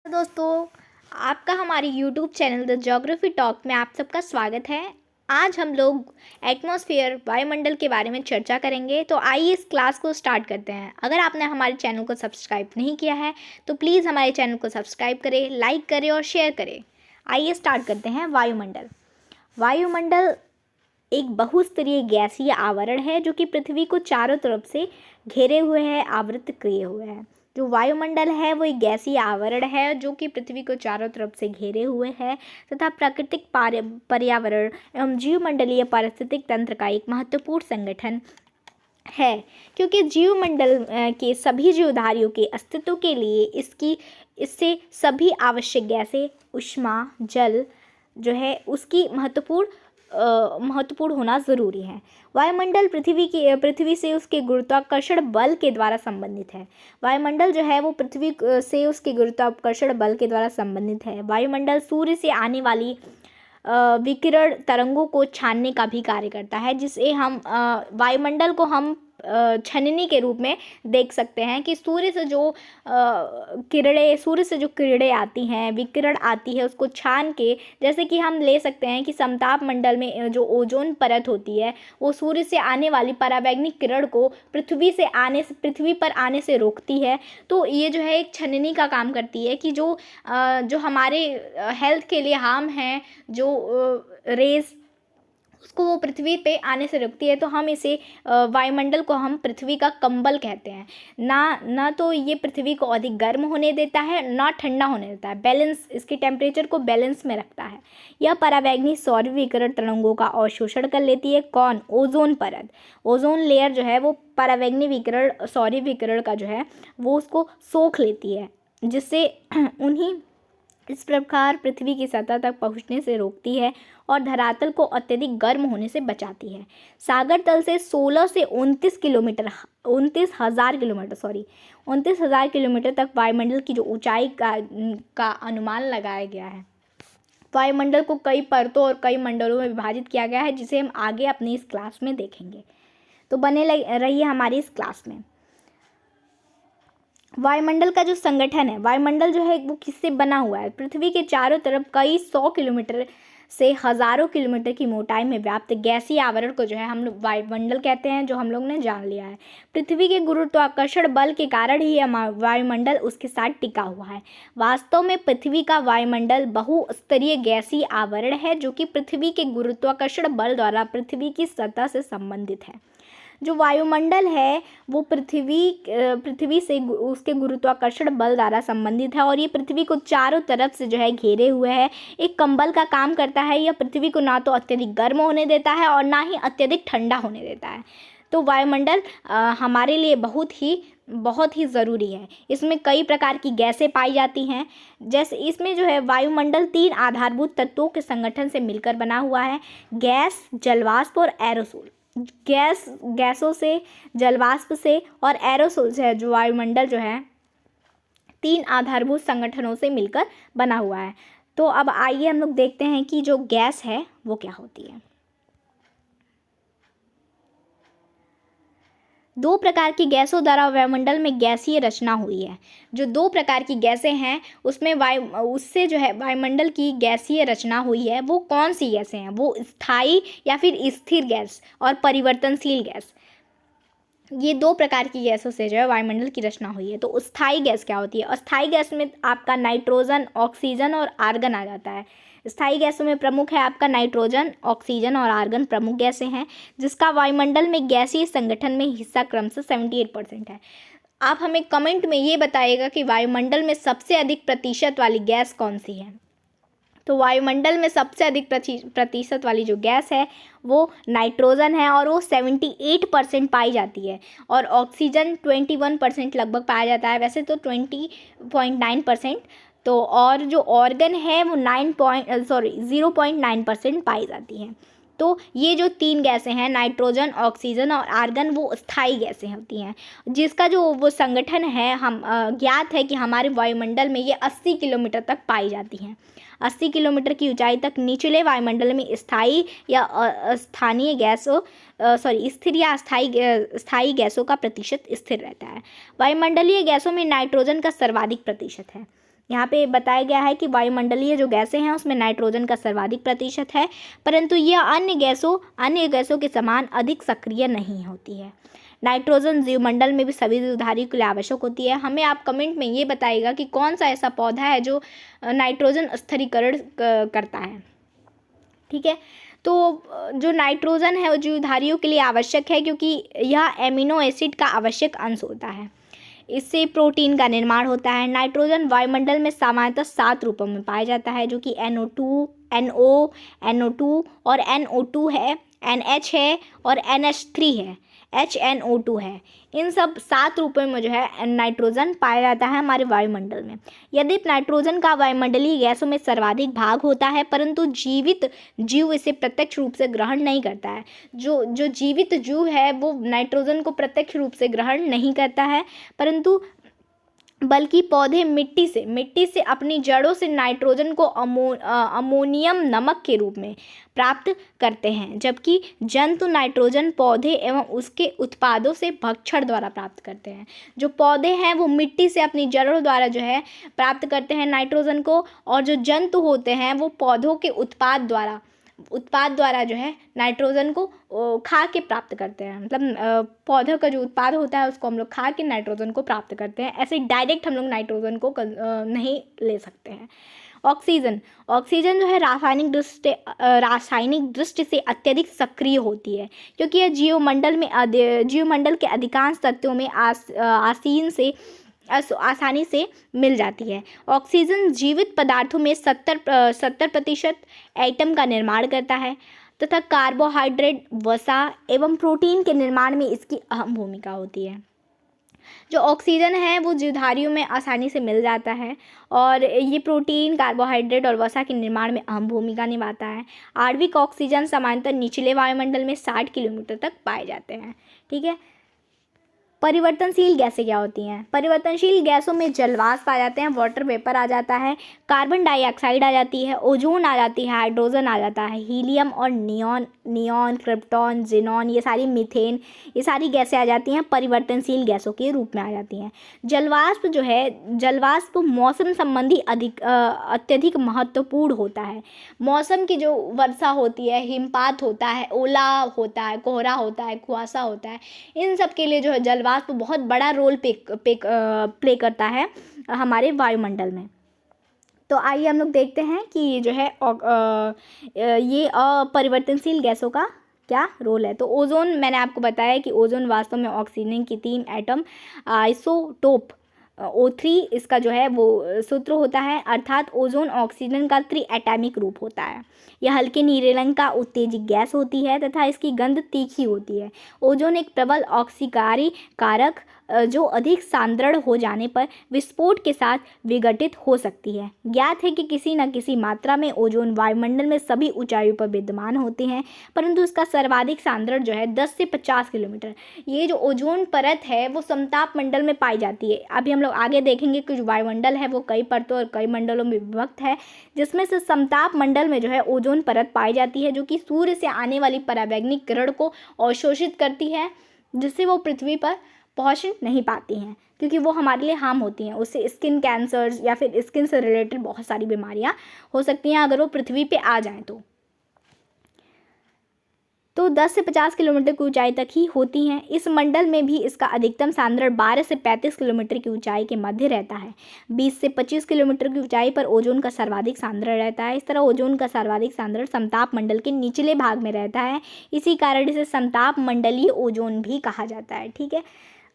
दोस्तों, आपका हमारे YouTube channel the geography talk में आप सबका स्वागत है। आज हम लोग एटमॉस्फेयर वायुमंडल के बारे में चर्चा करेंगे। तो आइए इस क्लास को स्टार्ट करते हैं। अगर आपने हमारे चैनल को सब्सक्राइब नहीं किया है तो प्लीज़ हमारे चैनल को सब्सक्राइब करें, लाइक करें और शेयर करें। आइए स्टार्ट करते हैं। वायुमंडल एक बहुस्तरीय गैसीय आवरण है जो कि पृथ्वी को चारों तरफ से घेरे हुए है, आवृत किए हुए है। जो वायुमंडल है वो एक गैसीय आवरण है जो कि पृथ्वी को चारों तरफ से घेरे हुए है तथा प्राकृतिक पर्यावरण एवं जीवमंडलीय पारिस्थितिक तंत्र का एक महत्वपूर्ण संगठन है। क्योंकि जीवमंडल के सभी जीवधारियों के अस्तित्व के लिए इससे सभी आवश्यक गैसें, ऊष्मा, जल जो है उसकी महत्वपूर्ण होना ज़रूरी है। वायुमंडल पृथ्वी से उसके गुरुत्वाकर्षण बल के द्वारा संबंधित है। वायुमंडल जो है वो पृथ्वी से उसके गुरुत्वाकर्षण बल के द्वारा संबंधित है। वायुमंडल सूर्य से आने वाली विकिरण तरंगों को छानने का भी कार्य करता है, जिसे हम वायुमंडल को हम छननी के रूप में देख सकते हैं कि सूर्य से जो किरणें आती हैं, विकिरण आती है, उसको छान के, जैसे कि हम ले सकते हैं कि समताप मंडल में जो ओजोन परत होती है वो सूर्य से आने वाली पराबैंगनी किरण को पृथ्वी पर आने से रोकती है। तो ये जो है एक छननी का काम करती है कि जो हमारे हेल्थ के लिए हार्म है, जो रेस उसको वो पृथ्वी पे आने से रोकती है। तो हम इसे वायुमंडल को हम पृथ्वी का कंबल कहते हैं। ना तो ये पृथ्वी को अधिक गर्म होने देता है ना ठंडा होने देता है, बैलेंस, इसके टेम्परेचर को बैलेंस में रखता है। यह पराबैंगनी सौर विकिरण तरंगों का अवशोषण कर लेती है। कौन? ओजोन परत, ओजोन लेयर जो है वो पराबैंगनी विकिरण, सौर विकिरण का जो है वो उसको सोख लेती है, जिससे उन्हीं इस प्रकार पृथ्वी की सतह तक पहुंचने से रोकती है और धरातल को अत्यधिक गर्म होने से बचाती है। सागर तल से 16 से 29,000 किलोमीटर तक वायुमंडल की जो ऊंचाई का अनुमान लगाया गया है। वायुमंडल को कई परतों और कई मंडलों में विभाजित किया गया है, जिसे हम आगे अपनी इस क्लास में देखेंगे। तो बने रहिए हमारी इस क्लास में। वायुमंडल का जो संगठन है, वायुमंडल जो है वो किससे बना हुआ है? पृथ्वी के चारों तरफ कई 100 किलोमीटर से हज़ारों किलोमीटर की मोटाई में व्याप्त गैसीय आवरण को जो है हम लोग वायुमंडल कहते हैं, जो हम लोग ने जान लिया है। पृथ्वी के गुरुत्वाकर्षण बल के कारण ही वायुमंडल उसके साथ टिका हुआ है। वास्तव में पृथ्वी का वायुमंडल बहुस्तरीय गैसीय आवरण है जो कि पृथ्वी के गुरुत्वाकर्षण बल द्वारा पृथ्वी की सतह से संबंधित है। जो वायुमंडल है वो पृथ्वी से उसके गुरुत्वाकर्षण बल द्वारा संबंधित है और ये पृथ्वी को चारों तरफ से जो है घेरे हुए है, एक कंबल का काम करता है। यह पृथ्वी को ना तो अत्यधिक गर्म होने देता है और ना ही अत्यधिक ठंडा होने देता है। तो वायुमंडल हमारे लिए बहुत ही ज़रूरी है। इसमें कई प्रकार की गैसें पाई जाती हैं। जैसे इसमें जो है वायुमंडल 3 आधारभूत तत्वों के संगठन से मिलकर बना हुआ है: गैस, जलवाष्प और एरोसोल। गैसों से, जलवाष्प से और एरोसोल से जो वायुमंडल जो है 3 आधारभूत संगठनों से मिलकर बना हुआ है। तो अब आइए हम लोग देखते हैं कि जो गैस है वो क्या होती है। 2 प्रकार की गैसों द्वारा वायुमंडल में गैसीय रचना हुई है। जो 2 प्रकार की गैसें हैं उसमें उससे जो है वायुमंडल की गैसीय रचना हुई है। वो कौन सी गैसें हैं? वो स्थायी या फिर स्थिर गैस और परिवर्तनशील गैस, ये 2 प्रकार की गैसों से जो है वायुमंडल की रचना हुई है। तो स्थायी गैस क्या होती है? अस्थायी गैस में आपका नाइट्रोजन, ऑक्सीजन और आर्गन आ जाता है। स्थायी गैसों में प्रमुख है आपका नाइट्रोजन, ऑक्सीजन और आर्गन प्रमुख गैसें हैं, जिसका वायुमंडल में गैसीय संगठन में हिस्सा क्रमशः 78% है। आप हमें कमेंट में ये बताइएगा कि वायुमंडल में सबसे अधिक प्रतिशत वाली गैस कौन सी है। तो वायुमंडल में सबसे अधिक प्रतिशत वाली जो गैस है वो नाइट्रोजन है और वो 78% पाई जाती है, और ऑक्सीजन 21% लगभग पाया जाता है, वैसे तो 20.9%। तो और जो ऑर्गन है वो 0.9% पाई जाती है। तो ये जो 3 गैसें हैं, नाइट्रोजन, ऑक्सीजन और आर्गन, वो स्थायी गैसें होती हैं, जिसका जो वो संगठन है हम ज्ञात है कि हमारे वायुमंडल में ये 80 किलोमीटर तक पाई जाती हैं। 80 किलोमीटर की ऊंचाई तक निचले वायुमंडल में स्थायी या स्थानीय गैसों स्थिर या स्थायी गैसों का प्रतिशत स्थिर रहता है। वायुमंडलीय गैसों में नाइट्रोजन का सर्वाधिक प्रतिशत है। यहाँ पे बताया गया है कि वायुमंडलीय जो गैसें हैं उसमें नाइट्रोजन का सर्वाधिक प्रतिशत है, परंतु यह अन्य गैसों के समान अधिक सक्रिय नहीं होती है। नाइट्रोजन जीवमंडल में भी सभी जीवधारियों के लिए आवश्यक होती है। हमें आप कमेंट में ये बताइएगा कि कौन सा ऐसा पौधा है जो नाइट्रोजन स्थिरीकरण करता है। ठीक है, तो जो नाइट्रोजन है वो जीवधारियों के लिए आवश्यक है क्योंकि यह एमिनो एसिड का आवश्यक अंश होता है। इससे प्रोटीन का निर्माण होता है। नाइट्रोजन वायुमंडल में सामान्यतः 7 रूपों में पाया जाता है, जो कि NO2, NO2 और NO2 है, NH है और NH3 है, HNO2 है। इन सब 7 रूपों में जो है नाइट्रोजन पाया जाता है हमारे वायुमंडल में। यदि नाइट्रोजन का वायुमंडलीय गैसों में सर्वाधिक भाग होता है, परंतु जीवित जीव इसे प्रत्यक्ष रूप से ग्रहण नहीं करता है। जो जीवित जीव है वो नाइट्रोजन को प्रत्यक्ष रूप से ग्रहण नहीं करता है, परंतु बल्कि पौधे मिट्टी से अपनी जड़ों से नाइट्रोजन को अमोनियम नमक के रूप में प्राप्त करते हैं, जबकि जंतु नाइट्रोजन पौधे एवं उसके उत्पादों से भक्षण द्वारा प्राप्त करते हैं। जो पौधे हैं वो मिट्टी से अपनी जड़ों द्वारा जो है प्राप्त करते हैं नाइट्रोजन को, और जो जंतु होते हैं वो पौधों के उत्पाद द्वारा जो है नाइट्रोजन को खा के प्राप्त करते हैं। मतलब पौधों का जो उत्पाद होता है उसको हम लोग खा के नाइट्रोजन को प्राप्त करते हैं। ऐसे डायरेक्ट हम लोग नाइट्रोजन को नहीं ले सकते हैं। ऑक्सीजन जो है रासायनिक दृष्टि से अत्यधिक सक्रिय होती है, क्योंकि यह जीवमंडल के अधिकांश तत्वों में आसानी से मिल जाती है। ऑक्सीजन जीवित पदार्थों में 70% एटम का निर्माण करता है तथा कार्बोहाइड्रेट, वसा एवं प्रोटीन के निर्माण में इसकी अहम भूमिका होती है। जो ऑक्सीजन है वो जीवधारियों में आसानी से मिल जाता है और ये प्रोटीन, कार्बोहाइड्रेट और वसा के निर्माण में अहम भूमिका निभाता है। आणविक ऑक्सीजन सामान्यतः निचले वायुमंडल में 60 किलोमीटर तक पाए जाते हैं। ठीक है, परिवर्तनशील गैसें क्या होती हैं? परिवर्तनशील गैसों में जलवाष्प आ जाते हैं, वाटर वेपर आ जाता है, कार्बन डाइऑक्साइड आ जाती है, ओजोन आ जाती है, हाइड्रोजन आ जाता है, हीलियम और नियॉन, क्रिप्टॉन, जिनॉन, ये सारी मीथेन, ये सारी गैसें आ जाती हैं, परिवर्तनशील गैसों के रूप में आ जाती हैं। जलवाष्प मौसम संबंधी अत्यधिक महत्वपूर्ण होता है। मौसम की जो वर्षा होती है, हिमपात होता है, ओला होता है, कोहरा होता है, कुहासा होता है, इन सब के लिए जो है जलवाष्प बहुत बड़ा रोल प्ले करता है हमारे वायुमंडल में। तो आइए हम लोग देखते हैं कि जो है ये अपरिवर्तनशील गैसों का क्या रोल है। तो ओजोन, मैंने आपको बताया कि ओजोन वास्तव में ऑक्सीजन की 3 एटम आइसोटोप O3 इसका जो है वो सूत्र होता है, अर्थात ओजोन ऑक्सीजन का त्रिएटॉमिक रूप होता है। यह हल्के नीले रंग का उत्तेजक गैस होती है तथा इसकी गंध तीखी होती है। ओजोन एक प्रबल ऑक्सीकारी कारक जो अधिक सांद्रण हो जाने पर विस्फोट के साथ विघटित हो सकती है। ज्ञात है कि किसी न किसी मात्रा में ओजोन वायुमंडल में सभी ऊंचाइयों पर विद्यमान होते हैं, परंतु इसका सर्वाधिक सांद्रण जो है 10 से 50 किलोमीटर। ये जो ओजोन परत है वो समताप मंडल में पाई जाती है। अभी हम लोग आगे देखेंगे कि जो वायुमंडल है वो कई परतों और कई मंडलों में विभक्त है, जिसमें से समताप मंडल में जो है ओजोन परत पाई जाती है, जो कि सूर्य से आने वाली पराबैंगनी किरण को अवशोषित करती है, जिससे वो पृथ्वी पर पहुंच नहीं पाती हैं, क्योंकि वो हमारे लिए हार्म होती हैं। उससे स्किन कैंसर्स या फिर स्किन से रिलेटेड बहुत सारी बीमारियां हो सकती हैं अगर वो पृथ्वी पे आ जाएं तो 10 से 50 किलोमीटर की ऊंचाई तक ही होती हैं। इस मंडल में भी इसका अधिकतम सांद्रण 12 से 35 किलोमीटर की ऊंचाई के मध्य रहता है। 20 से 25 किलोमीटर की ऊंचाई पर ओजोन का सर्वाधिक सांद्रण रहता है। इस तरह ओजोन का सर्वाधिक सांद्रण समताप मंडल के निचले भाग में रहता है। इसी कारण इसे समताप मंडलीय ओजोन भी कहा जाता है। ठीक है,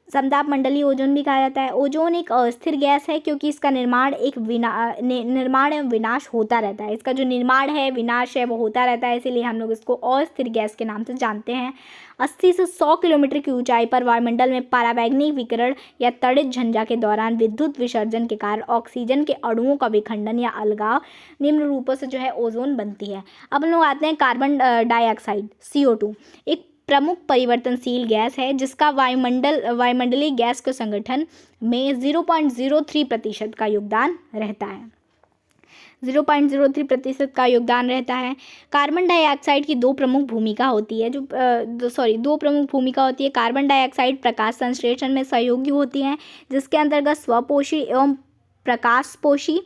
समताप मंडलीय ओजोन भी कहा जाता है। ओजोन एक अस्थिर गैस है क्योंकि इसका निर्माण एवं विनाश होता रहता है। इसका जो निर्माण है, विनाश है, वो होता रहता है, इसीलिए हम लोग इसको अस्थिर गैस के नाम से जानते हैं। 80 से 100 किलोमीटर की ऊंचाई पर वायुमंडल में पराबैंगनी विकिरण या तड़ित झंझा के दौरान विद्युत विसर्जन के कारण ऑक्सीजन के अणुओं का विखंडन या अलगाव निम्न रूपों से जो है ओजोन बनती है। अब हम लोग आते हैं कार्बन डाइऑक्साइड, CO2, एक प्रमुख परिवर्तनशील गैस है जिसका वायुमंडलीय गैस के संगठन में 0.03% का योगदान रहता है। 0.03% का योगदान रहता है। कार्बन डाइऑक्साइड की दो प्रमुख भूमिका होती है। कार्बन डाइऑक्साइड प्रकाश संश्लेषण में सहयोगी होती हैं, जिसके अंतर्गत स्वपोषी एवं प्रकाशपोशी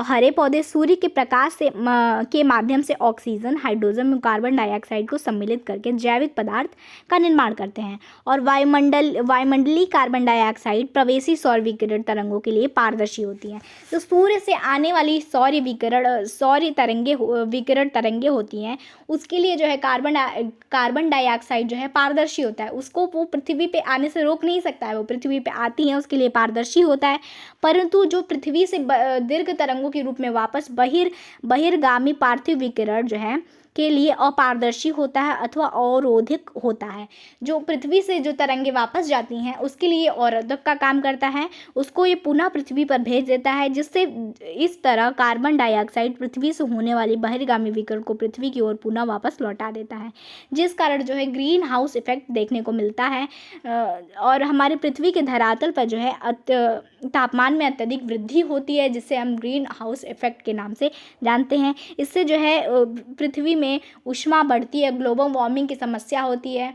हरे पौधे सूर्य के प्रकाश से के माध्यम से ऑक्सीजन, हाइड्रोजन और कार्बन डाइऑक्साइड को सम्मिलित करके जैविक पदार्थ का निर्माण करते हैं। और वायुमंडलीय कार्बन डाइऑक्साइड प्रवेशी सौर विकिरण तरंगों के लिए पारदर्शी होती हैं। तो सूर्य से आने वाली सौर विकिरण तरंगे होती हैं, उसके लिए जो है कार्बन डाइऑक्साइड जो है पारदर्शी होता है, उसको वो पृथ्वी पे आने से रोक नहीं सकता है। वो पृथ्वी पे आती हैं, उसके लिए पारदर्शी होता है, परंतु जो पृथ्वी से दीर्घ तरंगों के रूप में वापस बहिर्गामी पार्थिव विकिरण जो है के लिए अपारदर्शी होता है अथवा अवरोधिक होता है। जो पृथ्वी से जो तरंगे वापस जाती हैं उसके लिए अवरोधक का काम करता है, उसको ये पुनः पृथ्वी पर भेज देता है, जिससे इस तरह कार्बन डाइऑक्साइड पृथ्वी से होने वाली बहिर्गामी विकिरण को पृथ्वी की ओर पुनः वापस लौटा देता है, जिस कारण जो है ग्रीन हाउस इफेक्ट देखने को मिलता है। और हमारे पृथ्वी के धरातल पर जो है तापमान में अत्यधिक वृद्धि होती है, जिसे हम ग्रीन हाउस इफेक्ट के नाम से जानते हैं। इससे जो है पृथ्वी में ऊष्मा बढ़ती है, ग्लोबल वार्मिंग की समस्या होती है,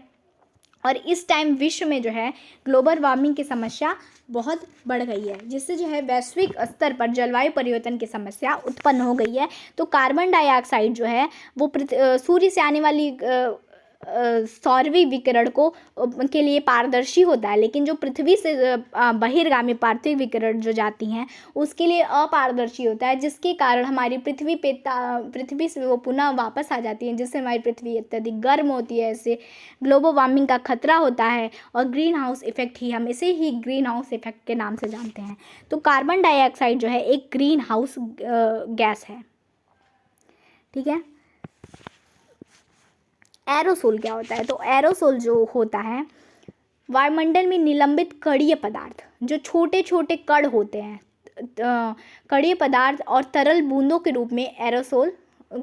और इस टाइम विश्व में जो है ग्लोबल वार्मिंग की समस्या बहुत बढ़ गई है, जिससे जो है वैश्विक स्तर पर जलवायु परिवर्तन की समस्या उत्पन्न हो गई है। तो कार्बन डाइऑक्साइड जो है वो सूर्य से आने वाली सौरवी विकिरण के लिए पारदर्शी होता है, लेकिन जो पृथ्वी से बहिर्गामी पार्थिव विकिरण जो जाती हैं उसके लिए अपारदर्शी होता है, जिसके कारण हमारी पृथ्वी से वो पुनः वापस आ जाती हैं, जिससे हमारी पृथ्वी अत्यधिक गर्म होती है। इससे ग्लोबल वार्मिंग का खतरा होता है, और ग्रीन हाउस इफेक्ट ही हम इसे ही ग्रीन हाउस इफेक्ट के नाम से जानते हैं। तो कार्बन डाइऑक्साइड जो है एक ग्रीन हाउस गैस है। ठीक है। एरोसोल क्या होता है? तो एरोसोल जो होता है वायुमंडल में निलंबित कणीय पदार्थ, जो छोटे छोटे कण होते हैं, कणीय पदार्थ और तरल बूंदों के रूप में एरोसोल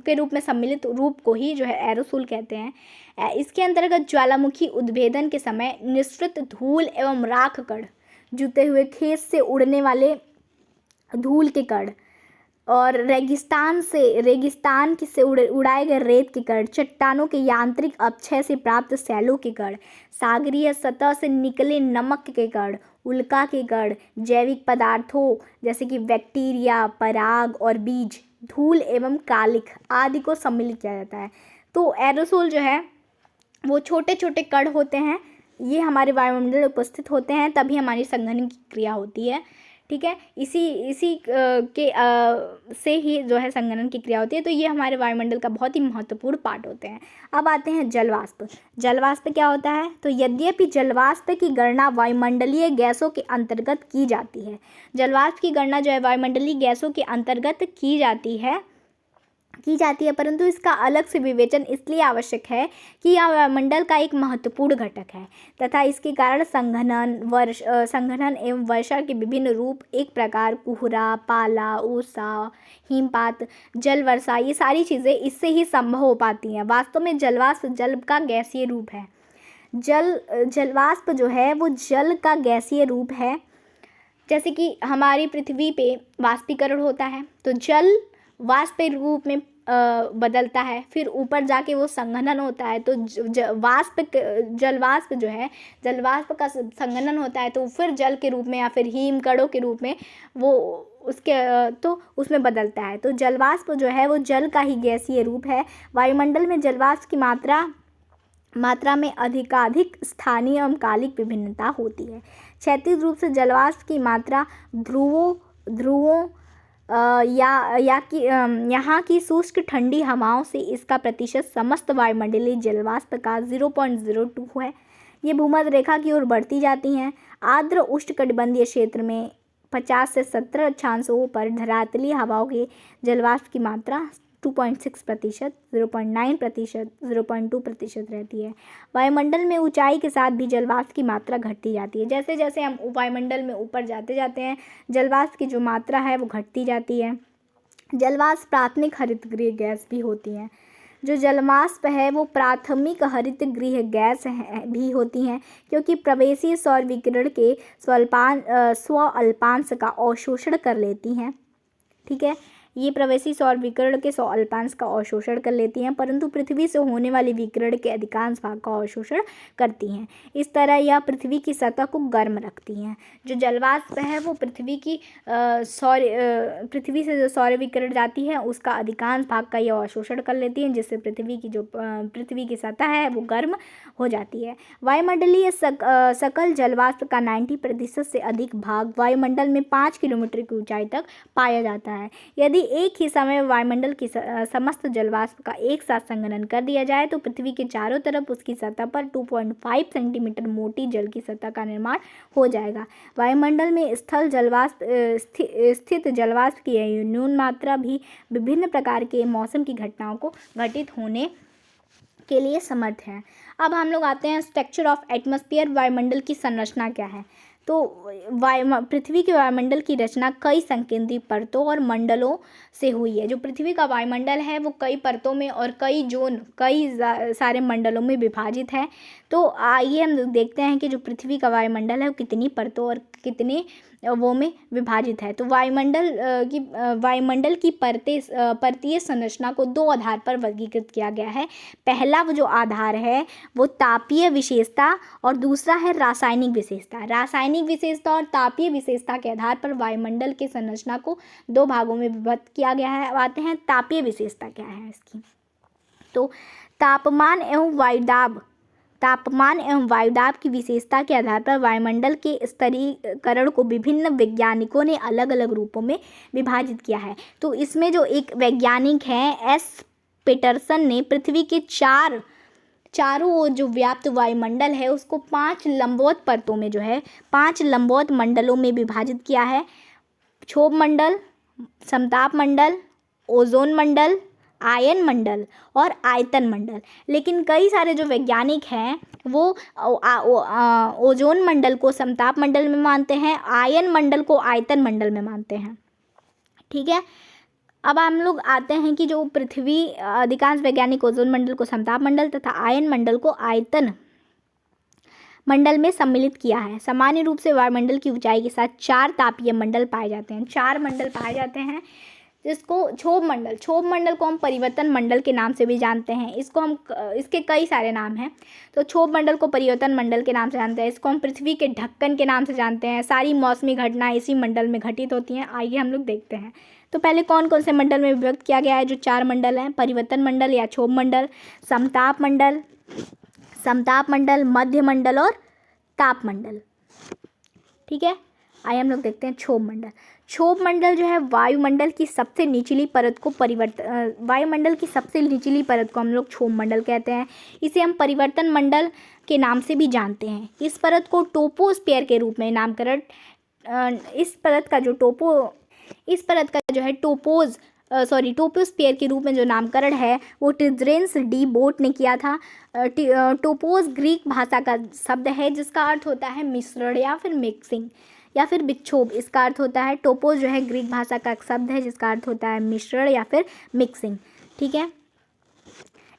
के रूप में सम्मिलित रूप को ही जो है एरोसोल कहते हैं। इसके अंतर्गत ज्वालामुखी उद्भेदन के समय निःसृत धूल एवं राख कण, जुते हुए खेत से उड़ने वाले धूल के कण, और रेगिस्तान से उड़ाए गए रेत के कण, चट्टानों के यांत्रिक अपक्षय से प्राप्त सैलों के कण, सागरीय सतह से निकले नमक के कण, उल्का के कण, जैविक पदार्थों जैसे कि बैक्टीरिया, पराग और बीज, धूल एवं कालिख आदि को सम्मिलित किया जाता है। तो एरोसोल जो है वो छोटे छोटे कण होते हैं, ये हमारे वायुमंडल में उपस्थित होते हैं, तभी हमारी संघनन की क्रिया होती है। ठीक है। इसी के से ही जो है संघनन की क्रिया होती है। तो ये हमारे वायुमंडल का बहुत ही महत्वपूर्ण पार्ट होते हैं। अब आते हैं जलवाष्प। जलवाष्प क्या होता है? तो यद्यपि जलवाष्प की गणना वायुमंडलीय गैसों के अंतर्गत की जाती है, जलवाष्प की गणना जो है वायुमंडलीय गैसों के अंतर्गत की जाती है, परंतु इसका अलग से विवेचन इसलिए आवश्यक है कि यह वायुमंडल का एक महत्वपूर्ण घटक है तथा इसके कारण संघनन एवं वर्षा के विभिन्न रूप, एक प्रकार कोहरा, पाला, ओसा, हिमपात, जल वर्षा, ये सारी चीज़ें इससे ही संभव हो पाती हैं। वास्तव में जलवाष्प जल का गैसीय रूप है। जलवाष्प जो है वो जल का गैसीय रूप है। जैसे कि हमारी पृथ्वी पे वाष्पीकरण होता है तो जल वाष्प के रूप में बदलता है, फिर ऊपर जाके वो संघनन होता है, तो जलवाष्प जो है, जलवाष्प का संघनन होता है तो फिर जल के रूप में या फिर हिमकणों के रूप में वो उसमें बदलता है। तो जलवाष्प जो है वो जल का ही गैसीय रूप है। वायुमंडल में जलवाष्प की मात्रा में अधिकाधिक स्थानीय एवं कालिक विभिन्नता होती है। क्षैतिज रूप से जलवाष्प की मात्रा ध्रुवों यहाँ की शुष्क ठंडी हवाओं से इसका प्रतिशत समस्त वायुमंडलीय जलवाष्प का 0.02 है। ये भूमध्य रेखा की ओर बढ़ती जाती हैं। आर्द्र उष्णकटिबंधीय क्षेत्र में 50 से 70 अक्षांशों पर धरातलीय हवाओं के जलवाष्प की मात्रा 2.6%, 0.9%, 0.2% रहती है। वायुमंडल में ऊंचाई के साथ भी जलवाष्प की मात्रा घटती जाती है। जैसे जैसे हम वायुमंडल में ऊपर जाते हैं जलवाष्प की जो मात्रा है वो घटती जाती है। जलवाष्प प्राथमिक हरितगृह गैस भी होती हैं। जो जलवाष्प है वो प्राथमिक हरितगृह गैस भी होती हैं, क्योंकि प्रवेशी सौर विकिरण के स्व अल्पांश का अवशोषण कर लेती हैं। ठीक है। ये प्रवेशी सौर विकिरण के 100 अल्पांश का अवशोषण कर लेती हैं, परंतु पृथ्वी से होने वाले विकिरण के अधिकांश भाग का अवशोषण करती हैं। इस तरह यह पृथ्वी की सतह को गर्म रखती हैं। जो जलवाष्प है वो पृथ्वी से जो सौर विकिरण जाती है उसका अधिकांश भाग का यह अवशोषण कर लेती हैं, जिससे पृथ्वी की सतह है वो गर्म हो जाती है। वायुमंडलीय सकल जलवाष्प का 90% से अधिक भाग वायुमंडल में 5 किलोमीटर की ऊंचाई तक पाया जाता है। यदि एक ही समय में वायुमंडल की समस्त जलवाष्प का एक साथ संघनन कर दिया जाए तो पृथ्वी के चारों तरफ उसकी सतह पर 2.5 सेंटीमीटर मोटी जल की सतह का निर्माण हो जाएगा। वायुमंडल में स्थल जलवाष्प स्थित जलवाष्प की न्यून मात्रा भी विभिन्न प्रकार के मौसम की घटनाओं को घटित होने के लिए समर्थ है। अब हम लोग आते हैं स्ट्रक्चर ऑफ एटमॉस्फेयर। वायुमंडल की संरचना क्या है? तो पृथ्वी के वायुमंडल की रचना कई संकेंद्रीय परतों और मंडलों से हुई है। जो पृथ्वी का वायुमंडल है वो कई परतों में और कई सारे मंडलों में विभाजित है। तो आइए हम देखते हैं कि जो पृथ्वी का वायुमंडल है वो कितनी परतों और कितने वो में विभाजित है। तो वायुमंडल की परतीय संरचना को 2 आधार पर वर्गीकृत किया गया है। पहला जो आधार है वो तापीय विशेषता और दूसरा है रासायनिक विशेषता। रासायनिक विशेषता और तापीय विशेषता के आधार पर वायुमंडल की संरचना को 2 भागों में विभक्त किया गया है। अब आते हैं तापीय विशेषता क्या है इसकी। तो तापमान एवं वायुदाब की विशेषता के आधार पर वायुमंडल के स्तरीकरण को विभिन्न वैज्ञानिकों ने अलग अलग रूपों में विभाजित किया है। तो इसमें जो एक वैज्ञानिक हैं एस पीटरसन ने पृथ्वी के चारों ओर जो व्याप्त वायुमंडल है उसको 5 लंबवत परतों में 5 लंबवत मंडलों में विभाजित किया है। क्षोभ मंडल, समताप मंडल, ओजोन मंडल, आयन मंडल और आयतन मंडल। लेकिन कई सारे जो वैज्ञानिक हैं वो ओजोन मंडल को समताप मंडल में मानते हैं, आयन मंडल को आयतन मंडल में मानते हैं। ठीक है। अब हम लोग आते हैं कि जो अधिकांश वैज्ञानिक ओजोन मंडल को समताप मंडल तथा आयन मंडल को आयतन मंडल में सम्मिलित किया है। सामान्य रूप से वायुमंडल की ऊंचाई के साथ 4 तापीय मंडल पाए जाते हैं। 4 मंडल पाए जाते हैं, जिसको क्षोभ मंडल को हम परिवर्तन मंडल के नाम से भी जानते हैं। इसके कई सारे नाम हैं। तो क्षोभ मंडल को परिवर्तन मंडल के नाम से जानते हैं। इसको हम पृथ्वी के ढक्कन के नाम से जानते हैं। सारी मौसमी घटनाएं इसी मंडल में घटित होती हैं। आइए हम लोग देखते हैं। तो पहले कौन कौन से मंडल में विभक्त किया गया है? जो 4 मंडल हैं, परिवर्तन मंडल या क्षोभ मंडल, समताप मंडल, मध्य मंडल और ताप मंडल। ठीक है। आइए हम लोग देखते हैं क्षोभ मंडल। क्षोभ मंडल जो है वायुमंडल की सबसे निचली परत को हम लोग क्षोभ मंडल कहते हैं। इसे हम परिवर्तन मंडल के नाम से भी जानते हैं। इस परत को टोपोस्फीयर के रूप में नामकरण टोपोस्फीयर के रूप में जो नामकरण है वो टिज़रेंस डी बोट ने किया था। टोपोस ग्रीक भाषा का शब्द है जिसका अर्थ होता है मिश्रण या फिर मिक्सिंग या फिर विक्षोभ। इसका अर्थ होता है टोपोस जो है ग्रीक भाषा का एक शब्द है जिसका अर्थ होता है मिश्रण या फिर मिक्सिंग। ठीक है।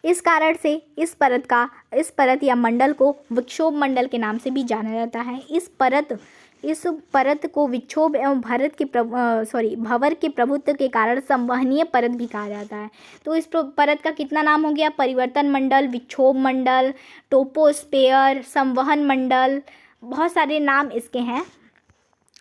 इस कारण से इस परत या मंडल को विक्षोभ मंडल के नाम से भी जाना जाता है। इस परत को विक्षोभ एवं भंवर के प्रभुत्व के कारण संवहनीय परत भी कहा जाता है। तो इस परत का कितना नाम हो गया? परिवर्तन मंडल, विक्षोभ मंडल, टोपोस्फीयर, संवहन मंडल, बहुत सारे नाम इसके हैं।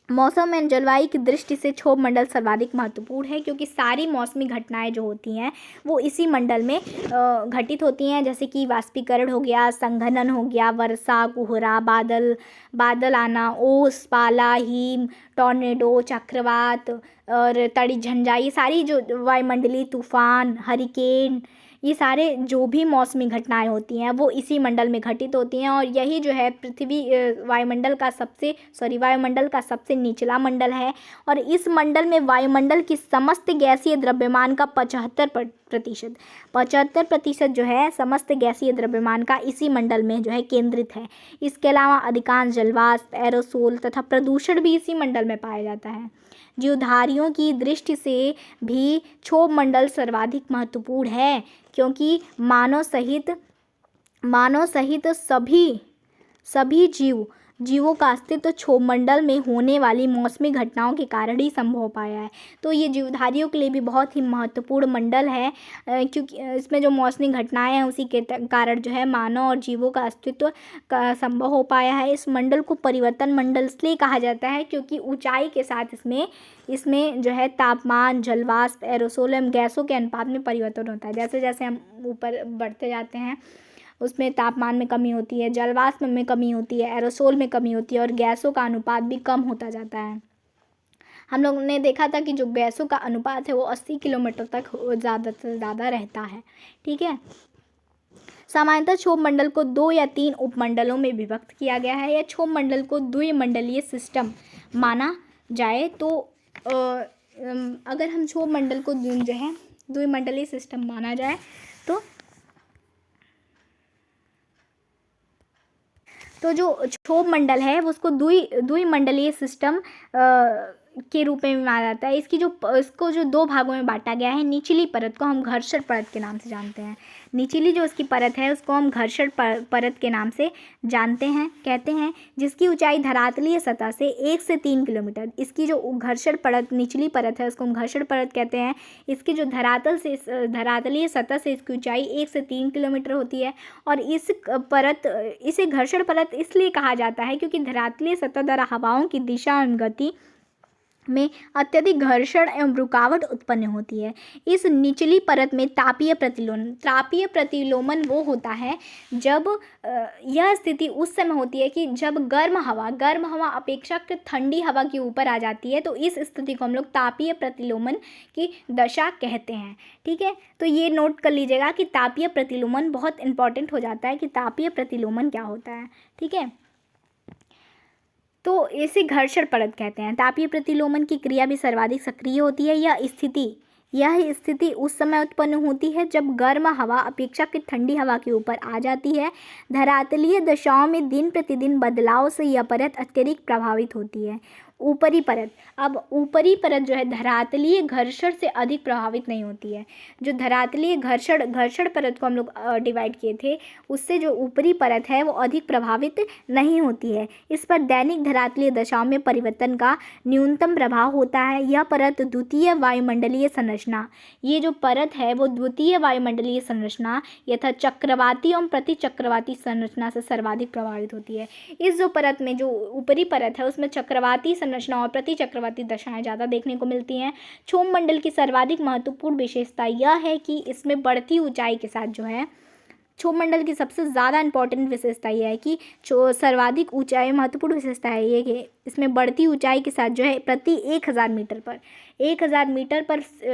मौसम एवं जलवायु की दृष्टि से क्षोभ मंडल सर्वाधिक महत्वपूर्ण है, क्योंकि सारी मौसमी घटनाएं जो होती हैं वो इसी मंडल में घटित होती हैं। जैसे कि वाष्पीकरण हो गया, संघनन हो गया, वर्षा, कोहरा, बादल आना, ओस, पाला, हिम, टॉर्नेडो, चक्रवात और तड़ी झंझा, ये सारी जो वायुमंडलीय तूफान, हरिकेन, ये सारे जो भी मौसमी घटनाएं होती हैं वो इसी मंडल में घटित होती हैं। और यही जो है वायुमंडल का सबसे निचला मंडल है। और इस मंडल में वायुमंडल की समस्त गैसीय द्रव्यमान का 75% जो है समस्त गैसीय द्रव्यमान का इसी मंडल में जो है केंद्रित है। इसके अलावा अधिकांश जलवाष्प, एरोसोल तथा प्रदूषण भी इसी मंडल में पाया जाता है। जीवधारियों की दृष्टि से भी क्षोभ मंडल सर्वाधिक महत्वपूर्ण है, क्योंकि मानव सहित सभी जीव जीवों का अस्तित्व क्षोभमंडल में होने वाली मौसमी घटनाओं के कारण ही संभव हो पाया है। तो ये जीवधारियों के लिए भी बहुत ही महत्वपूर्ण मंडल है, क्योंकि इसमें जो मौसमी घटनाएं हैं उसी के कारण जो है मानव और जीवों का अस्तित्व का संभव हो पाया है। इस मंडल को परिवर्तन मंडल इसलिए कहा जाता है क्योंकि ऊंचाई के साथ इसमें जो है तापमान, जलवाष्प, एरोसोल एवं गैसों के अनुपात में परिवर्तन होता है। जैसे जैसे हम ऊपर बढ़ते जाते हैं उसमें तापमान में कमी होती है, जलवाष्प में कमी होती है, एरोसोल में कमी होती है और गैसों का अनुपात भी कम होता जाता है। हम लोगों ने देखा था कि जो गैसों का अनुपात है वो 80 किलोमीटर तक ज़्यादा से ज़्यादा रहता है। ठीक है। सामान्यतः क्षोभमंडल को 2 या 3 उपमंडलों में विभक्त किया गया है। यह क्षोभमंडल को द्विमंडलीय सिस्टम माना जाए तो अगर हम क्षोभमंडल को जो है द्विमंडलीय सिस्टम माना जाए तो जो क्षोभमंडल है वो उसको द्विमंडलीय सिस्टम के रूप में माना जाता है। इसको जो 2 भागों में बांटा गया है। निचली परत को हम घर्षण परत के नाम से जानते हैं। निचली जो उसकी परत है उसको हम घर्षण परत के नाम से कहते हैं, जिसकी ऊंचाई धरातलीय सतह से 1 से 3 किलोमीटर। इसकी जो घर्षण परत निचली परत है उसको हम घर्षण परत कहते हैं। इसकी जो धरातलीय सतह से इसकी ऊंचाई 1 से 3 किलोमीटर होती है। और इसे घर्षण परत इसलिए कहा जाता है क्योंकि धरातलीय सतह द्वारा हवाओं की दिशा एवं गति में अत्यधिक घर्षण एवं रुकावट उत्पन्न होती है। इस निचली परत में तापीय प्रतिलोमन वो होता है जब यह स्थिति उस समय होती है कि जब गर्म हवा अपेक्षाकृत ठंडी हवा के ऊपर आ जाती है, तो इस स्थिति को हम लोग तापीय प्रतिलोमन की दशा कहते हैं। ठीक है। तो ये नोट कर लीजिएगा कि तापीय प्रतिलोमन बहुत इंपॉर्टेंट हो जाता है कि तापीय प्रतिलोमन क्या होता है। ठीक है। तो इसे घर्षण परत कहते हैं। तापीय प्रतिलोमन की क्रिया भी सर्वाधिक सक्रिय होती है। यह स्थिति उस समय उत्पन्न होती है जब गर्म हवा अपेक्षाकृत ठंडी हवा के ऊपर आ जाती है। धरातलीय दशाओं में दिन प्रतिदिन बदलाव से यह परत अत्यधिक प्रभावित होती है। ऊपरी परत जो है धरातलीय घर्षण से अधिक प्रभावित नहीं होती है। जो धरातलीय घर्षण परत को हम लोग डिवाइड किए थे, उससे जो ऊपरी परत है वो अधिक प्रभावित नहीं होती है। इस पर दैनिक धरातलीय दशाओं में परिवर्तन का न्यूनतम प्रभाव होता है। यह परत द्वितीय वायुमंडलीय संरचना, ये जो परत है वो द्वितीय वायुमंडलीय संरचना यथा चक्रवाती एवं प्रतिचक्रवाती संरचना से सर्वाधिक प्रभावित होती है। इस जो परत में जो ऊपरी परत है उसमें चक्रवाती संरचना और प्रतिचक्रवाती दशाएं ज़्यादा देखने को मिलती हैं। क्षोभमंडल की सर्वाधिक महत्वपूर्ण विशेषता यह है कि इसमें बढ़ती ऊंचाई के साथ जो है क्षोभमंडल की सबसे ज़्यादा इंपॉर्टेंट विशेषता यह है कि सर्वाधिक ऊंचाई महत्वपूर्ण विशेषता है ये कि इसमें बढ़ती ऊंचाई के साथ जो है प्रति 1000 मीटर पर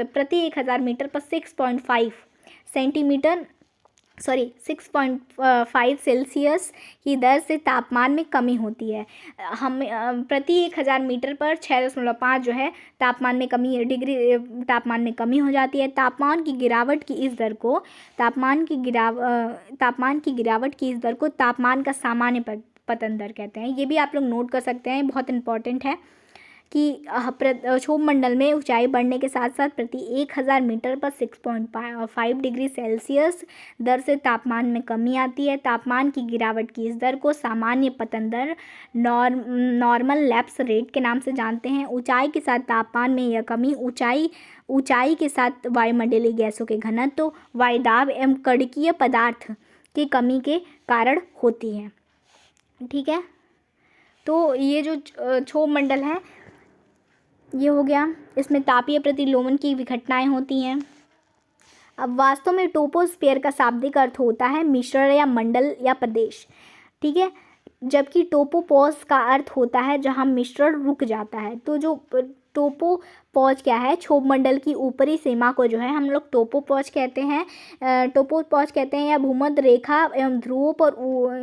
प्रति 1000 मीटर पर 6.5 सेल्सियस की दर से तापमान में कमी होती है। हम प्रति 1000 मीटर पर 6.5 जो है तापमान में कमी हो जाती है। तापमान की गिरावट की इस दर को तापमान का सामान्य पतन दर कहते हैं। ये भी आप लोग नोट कर सकते हैं, बहुत इंपॉर्टेंट है कि क्षोभमंडल में ऊंचाई बढ़ने के साथ साथ प्रति 1000 मीटर पर 6.5 डिग्री सेल्सियस दर से तापमान में कमी आती है। तापमान की गिरावट की इस दर को सामान्य पतन दर नॉर्मल लैप्स रेट के नाम से जानते हैं। ऊंचाई के साथ तापमान में यह कमी ऊंचाई के साथ वायुमंडलीय गैसों के घनत्व, वायुदाब एवं कणकीय पदार्थ की कमी के कारण होती है। ठीक है। तो ये जो क्षोभमंडल है ये हो गया, इसमें तापीय प्रतिलोमन की घटनाएं होती हैं। अब वास्तव में टोपोस्फीयर का शाब्दिक अर्थ होता है मिश्रण या मंडल या प्रदेश। ठीक है। जबकि टोपोपॉज का अर्थ होता है जहां मिश्रण रुक जाता है। तो जो टोपोपॉज क्या है, क्षोभमंडल की ऊपरी सीमा को जो है हम लोग टोपोपॉज कहते हैं। या भूमध्य रेखा एवं ध्रुवों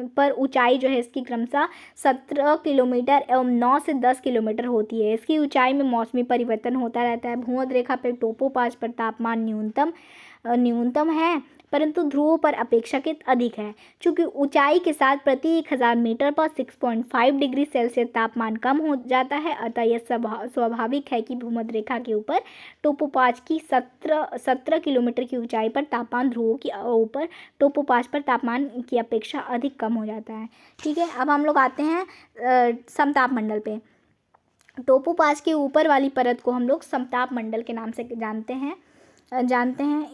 पर ऊंचाई जो है इसकी क्रमशः 17 किलोमीटर एवं 9 से 10 किलोमीटर होती है। इसकी ऊंचाई में मौसमी परिवर्तन होता रहता है। भूमध्य रेखा पर टोपोपॉज पर तापमान न्यूनतम है, परंतु ध्रुवों पर अपेक्षाकृत अधिक है। चूँकि ऊंचाई के साथ प्रति 1000 मीटर पर 6.5 डिग्री सेल्सियस तापमान कम हो जाता है, अतः यह स्वाभाविक है कि भूमध्य रेखा के ऊपर टोपोपाज की 17 किलोमीटर की ऊंचाई पर तापमान ध्रुवों की ऊपर टोपोपाज पर तापमान की अपेक्षा अधिक कम हो जाता है। ठीक है, अब हम लोग आते हैं समताप मंडल पे। टोपोपाज के ऊपर वाली परत को हम लोग समताप मंडल के नाम से जानते हैं।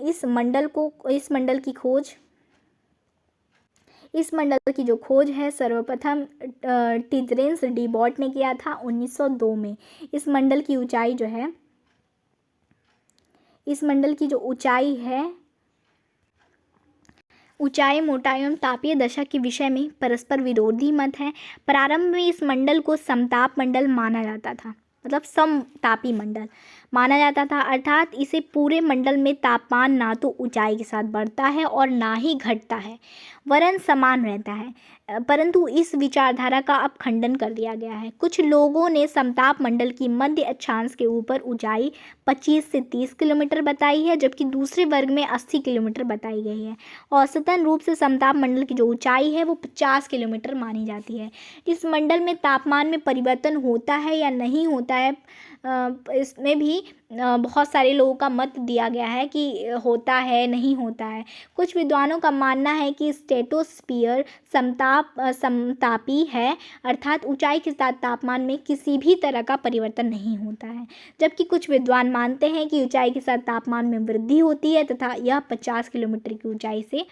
इस मंडल की जो खोज है सर्वप्रथम टिजरेंस डीबॉट ने किया था 1902 में। इस मंडल की ऊंचाई, मोटाई एवं तापीय दशा के विषय में परस्पर विरोधी मत है। प्रारंभ में इस मंडल को समताप मंडल माना जाता था, मतलब समतापी मंडल माना जाता था, अर्थात इसे पूरे मंडल में तापमान ना तो ऊंचाई के साथ बढ़ता है और ना ही घटता है, वरन समान रहता है। परंतु इस विचारधारा का अब खंडन कर दिया गया है। कुछ लोगों ने समताप मंडल की मध्य अक्षांश के ऊपर ऊंचाई 25 से 30 किलोमीटर बताई है, जबकि दूसरे वर्ग में 80 किलोमीटर बताई गई है। औसतन रूप से समताप मंडल की जो ऊंचाई है वो 50 किलोमीटर मानी जाती है। इस मंडल में तापमान में परिवर्तन होता है या नहीं होता है, इसमें भी बहुत सारे लोगों का मत दिया गया है कि होता है नहीं होता है। कुछ विद्वानों का मानना है कि स्ट्रेटोस्फीयर समतापी है, अर्थात ऊंचाई के साथ तापमान में किसी भी तरह का परिवर्तन नहीं होता है, जबकि कुछ विद्वान मानते हैं कि ऊंचाई के साथ तापमान में वृद्धि होती है तथा यह 50 किलोमीटर की ऊंचाई से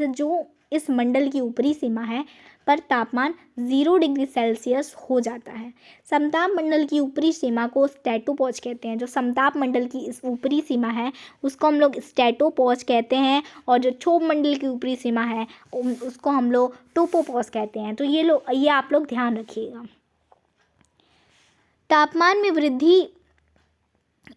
जो इस मंडल की ऊपरी सीमा है पर तापमान 0 डिग्री सेल्सियस हो जाता है। समताप मंडल की ऊपरी सीमा को स्ट्रेटोपोज कहते हैं। जो समताप मंडल की इस ऊपरी सीमा है उसको हम लोग स्ट्रेटोपोज कहते हैं, और जो क्षोभ मंडल की ऊपरी सीमा है उसको हम लोग टोपोपोज कहते हैं। तो ये आप लोग ध्यान रखिएगा। तापमान में वृद्धि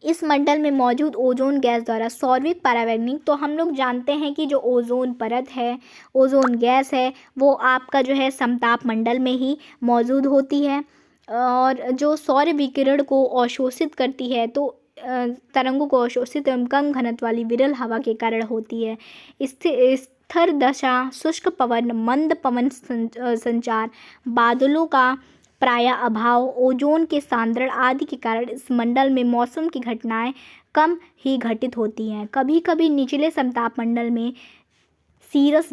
इस मंडल में मौजूद ओजोन गैस द्वारा सौरवीक परावैंगनिक। तो हम लोग जानते हैं कि जो ओजोन परत है, ओजोन गैस है, वो आपका जो है समताप मंडल में ही मौजूद होती है, और जो सौर विकिरण को अवशोषित करती है, तो तरंगों को अवशोषित एवं कम घनत्व वाली विरल हवा के कारण होती है। स्थिर दशा, शुष्क पवन, मंद पवन संचार, बादलों का प्रायः अभाव, ओजोन के सांद्रण आदि के कारण इस मंडल में मौसम की घटनाएं कम ही घटित होती हैं। कभी कभी निचले समताप मंडल में सीरस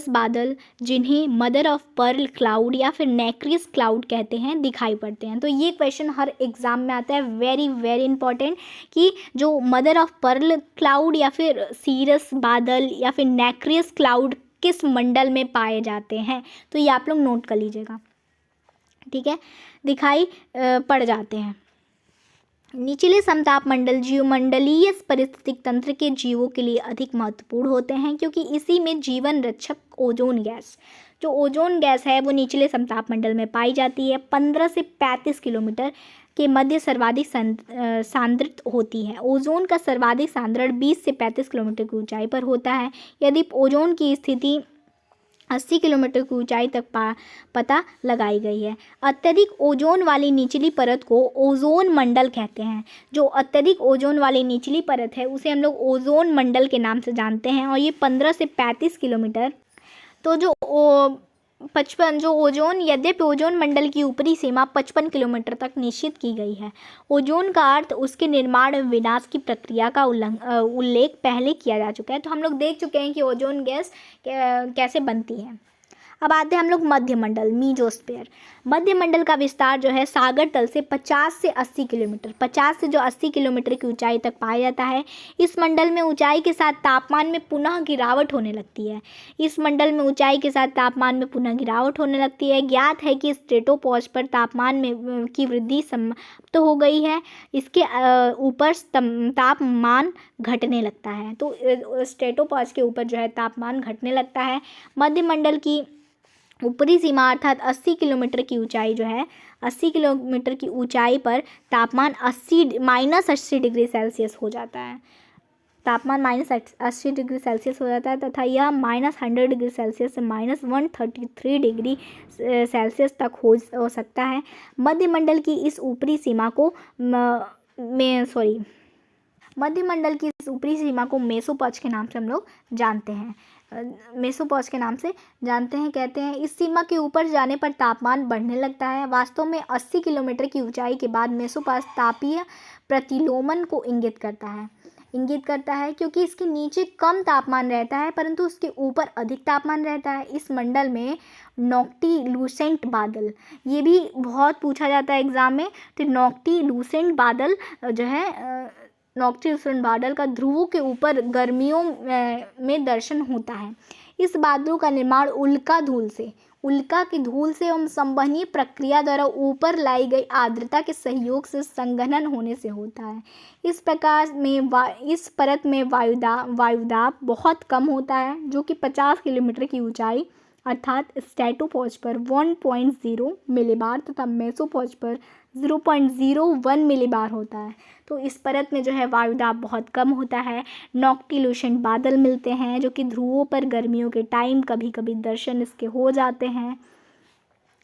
बादल, जिन्हें मदर ऑफ पर्ल क्लाउड या फिर नेक्रियस क्लाउड कहते हैं, दिखाई पड़ते हैं। तो ये क्वेश्चन हर एग्जाम में आता है, वेरी वेरी इंपॉर्टेंट, कि जो मदर ऑफ पर्ल क्लाउड या फिर सीरस बादल या फिर नेक्रियस क्लाउड किस मंडल में पाए जाते हैं। तो ये आप लोग नोट कर लीजिएगा, ठीक है, दिखाई पड़ जाते हैं। निचले समताप मंडल जीवमंडलीय पारिस्थितिक तंत्र के जीवों के लिए अधिक महत्वपूर्ण होते हैं, क्योंकि इसी में जीवन रक्षक ओजोन गैस है वो निचले समताप मंडल में पाई जाती है। 15 से 35 किलोमीटर के मध्य सर्वाधिक सांद्रित होती है। ओजोन का सर्वाधिक सांद्रण 20 से 35 किलोमीटर की ऊंचाई पर होता है। यदि ओजोन की स्थिति 80 किलोमीटर की ऊंचाई तक पता लगाई गई है। अत्यधिक ओजोन वाली निचली परत को ओजोन मंडल कहते हैं। जो अत्यधिक ओजोन वाली निचली परत है उसे हम लोग ओजोन मंडल के नाम से जानते हैं, और ये 15 से 35 किलोमीटर। तो यद्यपि ओजोन मंडल की ऊपरी सीमा 55 किलोमीटर तक निश्चित की गई है। ओजोन का अर्थ उसके निर्माण एवं विनाश की प्रक्रिया का उल्लेख पहले किया जा चुका है। तो हम लोग देख चुके हैं कि ओजोन गैस कैसे बनती है। अब आते हैं हम लोग मध्य मंडल, मीजोस्फीयर। मध्य मंडल का विस्तार जो है सागर तल से 50 से 80 किलोमीटर, 50 से जो 80 किलोमीटर की ऊंचाई तक पाया जाता है। इस मंडल में ऊंचाई के साथ तापमान में पुनः गिरावट होने लगती है। ज्ञात है कि स्ट्रेटोपोज पर तापमान में की वृद्धि समाप्त हो गई है। इसके ऊपर तापमान घटने लगता है। तो स्ट्रेटोपोज के ऊपर जो है तापमान घटने लगता है। मध्य मंडल की ऊपरी सीमा अर्थात 80 किलोमीटर की ऊंचाई जो है, 80 किलोमीटर की ऊंचाई पर तापमान -80 डिग्री सेल्सियस हो जाता है। -80 डिग्री सेल्सियस हो जाता है तथा यह -100 डिग्री सेल्सियस से -133 डिग्री सेल्सियस तक हो सकता है। मध्यमंडल की इस ऊपरी सीमा को मेसोपॉज के नाम से हम लोग जानते हैं, मेसोपॉज के नाम से जानते हैं। कहते हैं इस सीमा के ऊपर जाने पर तापमान बढ़ने लगता है। वास्तव में 80 किलोमीटर की ऊंचाई के बाद मेसोपॉज तापीय प्रतिलोमन को इंगित करता है क्योंकि इसके नीचे कम तापमान रहता है परंतु उसके ऊपर अधिक तापमान रहता है। इस मंडल में नॉक्टिल्यूसेंट बादल, ये भी बहुत पूछा जाता है एग्जाम में, तो नॉक्टिल्यूसेंट बादल जो है, नॉक्टिल्यूसेंट बादल का ध्रुवों के ऊपर गर्मियों में दर्शन होता है। इस बादलों का निर्माण उल्का की धूल से एवं संवहनीय प्रक्रिया द्वारा ऊपर लाई गई आर्द्रता के सहयोग से संघनन होने से होता है। इस परत में वायुदाब बहुत कम होता है जो कि 50 किलोमीटर की ऊंचाई अर्थात स्ट्रेटोपॉज पर 1.0 मिलीबार तथा मेसोपॉज पर 0.01 मिलीबार होता है। तो इस परत में जो है वायुदाब बहुत कम होता है। नॉक्टिल्यूसेंट बादल मिलते हैं जो कि ध्रुवों पर गर्मियों के टाइम कभी कभी दर्शन इसके हो जाते हैं।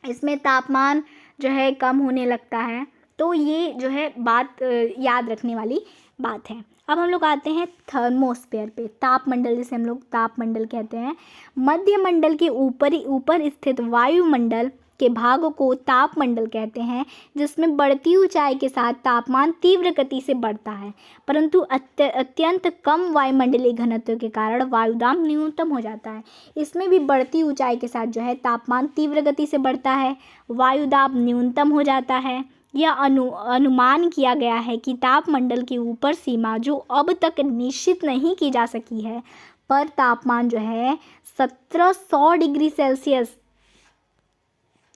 इसमें तापमान जो है कम होने लगता है। तो ये जो है बात याद रखने वाली बात है। अब हम लोग आते हैं थर्मोस्फेयर पे, तापमंडल जिसे हम लोग तापमंडल कहते हैं। मध्यमंडल के ऊपर स्थित वायुमंडल के भाग को तापमंडल कहते हैं, जिसमें बढ़ती ऊंचाई के साथ तापमान तीव्र गति से बढ़ता है परंतु अत्यंत कम वायुमंडलीय घनत्व के कारण वायुदाब न्यूनतम हो जाता है। इसमें भी बढ़ती ऊंचाई के साथ जो है तापमान तीव्र गति से बढ़ता है, वायुदाब न्यूनतम हो जाता है। यह अनुमान किया गया है कि तापमंडल की ऊपर सीमा जो अब तक निश्चित नहीं की जा सकी है पर तापमान जो है 1700 डिग्री सेल्सियस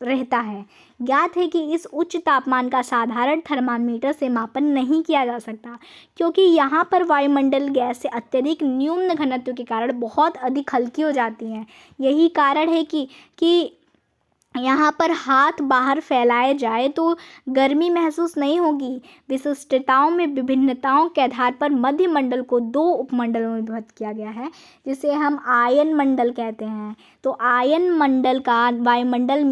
रहता है। ज्ञात है कि इस उच्च तापमान का साधारण थर्मामीटर से मापन नहीं किया जा सकता क्योंकि यहाँ पर वायुमंडल गैस से अत्यधिक न्यून घनत्व के कारण बहुत अधिक हल्की हो जाती हैं। यही कारण है कि यहाँ पर हाथ बाहर फैलाए जाए तो गर्मी महसूस नहीं होगी। विशिष्टताओं में विभिन्नताओं के आधार पर मध्यमंडल को 2 उपमंडलों में विभक्त किया गया है जिसे हम आयन मंडल कहते हैं। तो आयन मंडल का वायुमंडल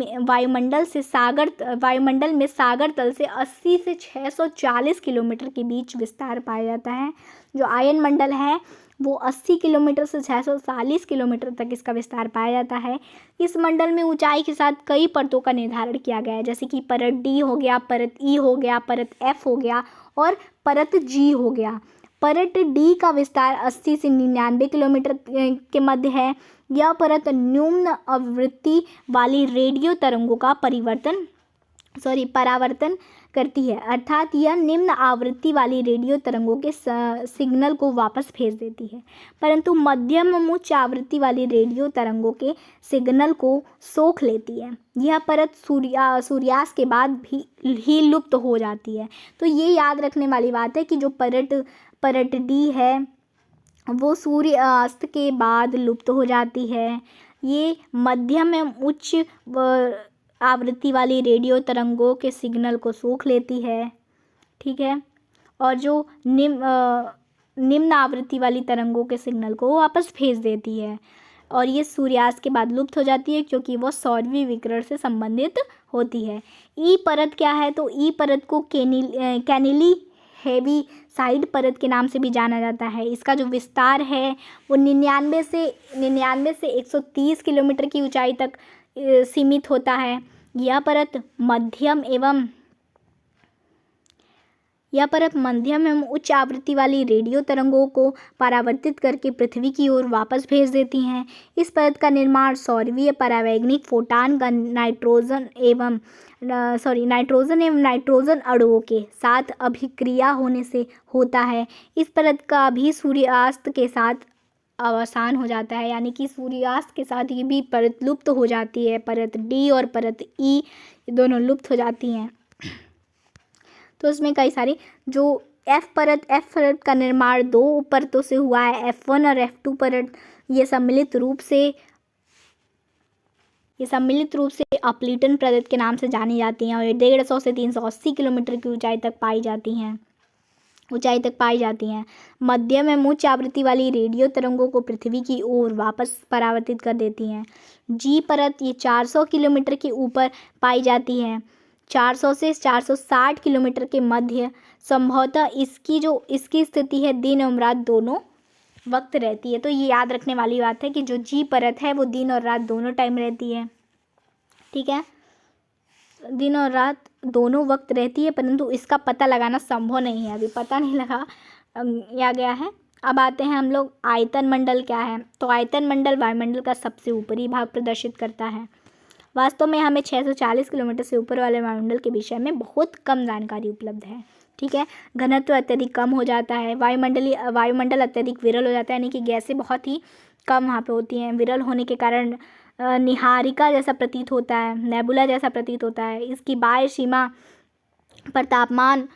में सागर तल से 80 से 640 किलोमीटर के बीच विस्तार पाया जाता है। जो आयन मंडल है वो 80 किलोमीटर से 640 किलोमीटर तक इसका विस्तार पाया जाता है। इस मंडल में ऊंचाई के साथ कई परतों का निर्धारण किया गया है, जैसे कि परत डी हो गया, परत ई हो गया, परत एफ हो गया और परत जी हो गया। परत डी का विस्तार 80 से 99 किलोमीटर के मध्य है। यह परत निम्न आवृत्ति वाली रेडियो तरंगों का परावर्तन करती है, अर्थात यह निम्न आवृत्ति वाली रेडियो तरंगों के सिग्नल को वापस भेज देती है, परंतु मध्यम उच्च आवृत्ति वाली रेडियो तरंगों के सिग्नल को सोख लेती है। यह परत सूर्यास्त के बाद ही लुप्त हो जाती है। तो ये याद रखने वाली बात है कि जो परत डी है वो सूर्यास्त के बाद लुप्त हो जाती है। ये मध्यम एवं उच्च आवृत्ति वाली रेडियो तरंगों के सिग्नल को सोख लेती है, ठीक है, और जो निम्न आवृत्ति वाली तरंगों के सिग्नल को वापस भेज देती है और ये सूर्यास्त के बाद लुप्त हो जाती है क्योंकि वो सौरवी विकिरण से संबंधित होती है। ई परत क्या है? तो ई परत को कैनिली हेवी साइड परत के नाम से भी जाना जाता है। इसका जो विस्तार है वो 99 से 130 किलोमीटर की ऊंचाई तक सीमित होता है। यह परत मध्यम एवं उच्च आवृत्ति वाली रेडियो तरंगों को परावर्तित करके पृथ्वी की ओर वापस भेज देती हैं। इस परत का निर्माण सौरवीय परावैगनिक फोटान का नाइट्रोजन एवं नाइट्रोजन अणुओं के साथ अभिक्रिया होने से होता है। इस परत का भी सूर्यास्त के साथ अवसान हो जाता है, यानी कि सूर्यास्त के साथ ये भी परत लुप्त हो जाती है। परत डी और परत ई दोनों लुप्त हो जाती हैं। तो इसमें कई सारी जो एफ परत का निर्माण 2 परतों से हुआ है। F1 और F2 परत ये सम्मिलित रूप से अपलीटन परत के नाम से जानी जाती हैं और ये 150 से 380 किलोमीटर की ऊंचाई तक पाई जाती हैं। मध्यम एवं उच्च आवृत्ति वाली रेडियो तरंगों को पृथ्वी की ओर वापस परावर्तित कर देती हैं। जी परत ये 400 किलोमीटर के ऊपर पाई जाती है। 400 से 460 किलोमीटर के मध्य संभवतः इसकी स्थिति है दिन और रात दोनों वक्त रहती है। तो ये याद रखने वाली बात है कि जो जी परत है वो दिन और रात दोनों टाइम रहती है, ठीक है, दिन और रात दोनों वक्त रहती है, परंतु इसका पता लगाना संभव नहीं है, अभी पता नहीं लगाया गया है। अब आते हैं हम लोग आयतन मंडल क्या है। तो आयतन मंडल वायुमंडल का सबसे ऊपरी भाग प्रदर्शित करता है। वास्तव में हमें 640 किलोमीटर से ऊपर वाले वायुमंडल के विषय में बहुत कम जानकारी उपलब्ध है, ठीक है। घनत्व अत्यधिक कम हो जाता है, वायुमंडल अत्यधिक विरल हो जाता है, यानी कि गैसें बहुत ही कम वहाँ पे होती हैं। विरल होने के कारण निहारिका जैसा प्रतीत होता है, नेबुला जैसा प्रतीत होता है। इसकी बाह्य सीमा पर तापमान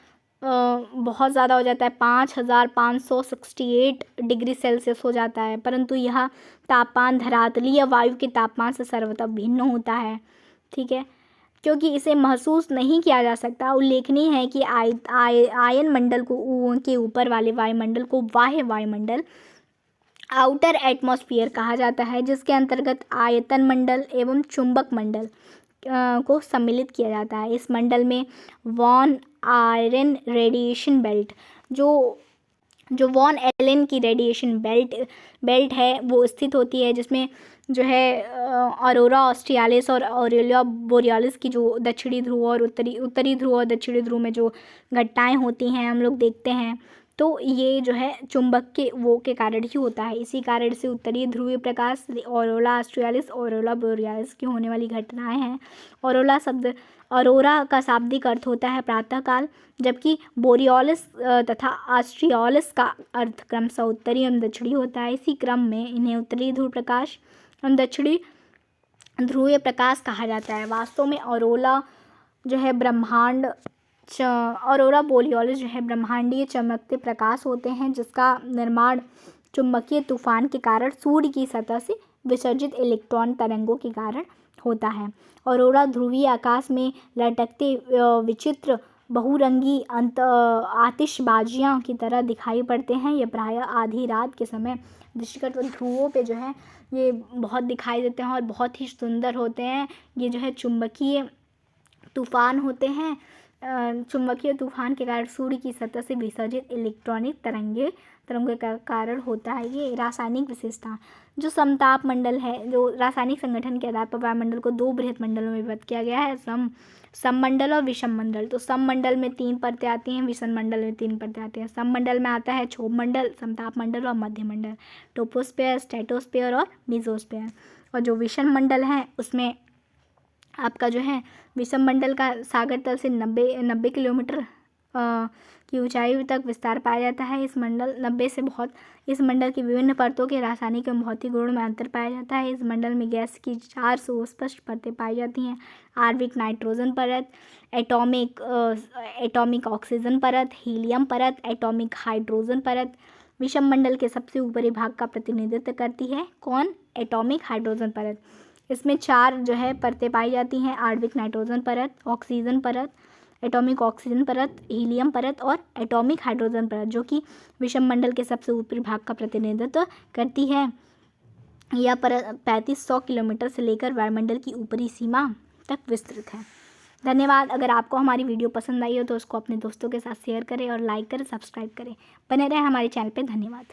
बहुत ज़्यादा हो जाता है, 5568 डिग्री सेल्सियस हो जाता है, परंतु यह तापमान धरातलीय वायु के तापमान से सर्वथा भिन्न होता है, ठीक है, क्योंकि इसे महसूस नहीं किया जा सकता। उल्लेखनीय है कि आयन मंडल के ऊपर वाले वायुमंडल को बाह्य वायुमंडल आउटर एटमॉस्फेयर कहा जाता है, जिसके अंतर्गत आयतन मंडल एवं चुंबक मंडल को सम्मिलित किया जाता है। इस मंडल में वॉन आयरन रेडिएशन बेल्ट जो वॉन एलन की रेडिएशन बेल्ट है वो स्थित होती है, जिसमें जो है अरोरा ऑस्ट्रियालिस और ऑरेलिया बोरियालिस की जो दक्षिणी ध्रुव और उत्तरी ध्रुव और दक्षिणी ध्रुव में जो घटनाएं होती हैं हम लोग देखते हैं, तो ये जो है चुंबक के कारण ही होता है। इसी कारण से उत्तरी ध्रुवीय प्रकाश ऑरोरा ऑस्ट्रियालिस ऑरोरा बोरियालिस की होने वाली घटनाएं हैं। अरोरा का शाब्दिक अर्थ होता है प्रातःकाल, जबकि बोरियोलिस तथा ऑस्ट्रियालिस का अर्थ क्रमशः उत्तरी एवं दक्षिणी होता है। इसी क्रम में इन्हें उत्तरी ध्रुव प्रकाश एवं दक्षिणी ध्रुवीय प्रकाश कहा जाता है। वास्तव में ऑरोरा बोरियोलिस जो है ब्रह्मांडीय चमकते प्रकाश होते हैं, जिसका निर्माण चुंबकीय तूफान के कारण सूर्य की सतह से विसर्जित इलेक्ट्रॉन तरंगों के कारण होता है। ऑरोरा ध्रुवीय आकाश में लटकते विचित्र बहुरंगी आतिशबाजियाँ की तरह दिखाई पड़ते हैं। ये प्रायः आधी रात के समय दृष्टिगत ध्रुवों पे जो है ये बहुत दिखाई देते हैं और बहुत ही सुंदर होते हैं। ये जो है चुंबकीय तूफान होते हैं। चुंबकीय तूफान के कारण सूर्य की सतह से विसर्जित इलेक्ट्रॉनिक तरंगों का कारण होता है। ये रासायनिक विशेषता जो समताप मंडल है, जो रासायनिक संगठन के आधार पर वायुमंडल को दो बृहत मंडलों में विभक्त किया गया है, सममंडल और विषम मंडल। तो सममंडल में 3 परतें आती हैं, विषम मंडल में 3 परतें आती हैं। सममंडल में आता है क्षोभ मंडल, समताप मंडल और मध्य मंडल, टोपोस्फेयर, स्ट्रेटोस्फेयर और मेसोस्फेयर। और जो विषम मंडल है उसमें आपका जो है विषम मंडल का सागर तल से 90 किलोमीटर की ऊंचाई तक विस्तार पाया जाता है। इस मंडल की विभिन्न परतों के रासायनिक एवं भौतिक गुणों में अंतर पाया जाता है। इस मंडल में गैस की 4 सुस्पष्ट परतें पाई जाती हैं: आणविक नाइट्रोजन परत, एटॉमिक ऑक्सीजन परत, हीलियम परत, एटॉमिक हाइड्रोजन परत। विषम मंडल के सबसे ऊपरी भाग का प्रतिनिधित्व करती है कौन? एटॉमिक हाइड्रोजन परत। इसमें 4 जो है परतें पाई जाती हैं: आणविक नाइट्रोजन परत, ऑक्सीजन परत, एटॉमिक ऑक्सीजन परत, हीलियम परत और एटॉमिक हाइड्रोजन परत, जो कि विषम मंडल के सबसे ऊपरी भाग का प्रतिनिधित्व करती है। यह परत 3500 किलोमीटर से लेकर वायुमंडल की ऊपरी सीमा तक विस्तृत है। धन्यवाद। अगर आपको हमारी वीडियो पसंद आई हो तो उसको अपने दोस्तों के साथ शेयर करें और लाइक करें, सब्सक्राइब करें। बने रहें हमारे चैनल पर। धन्यवाद।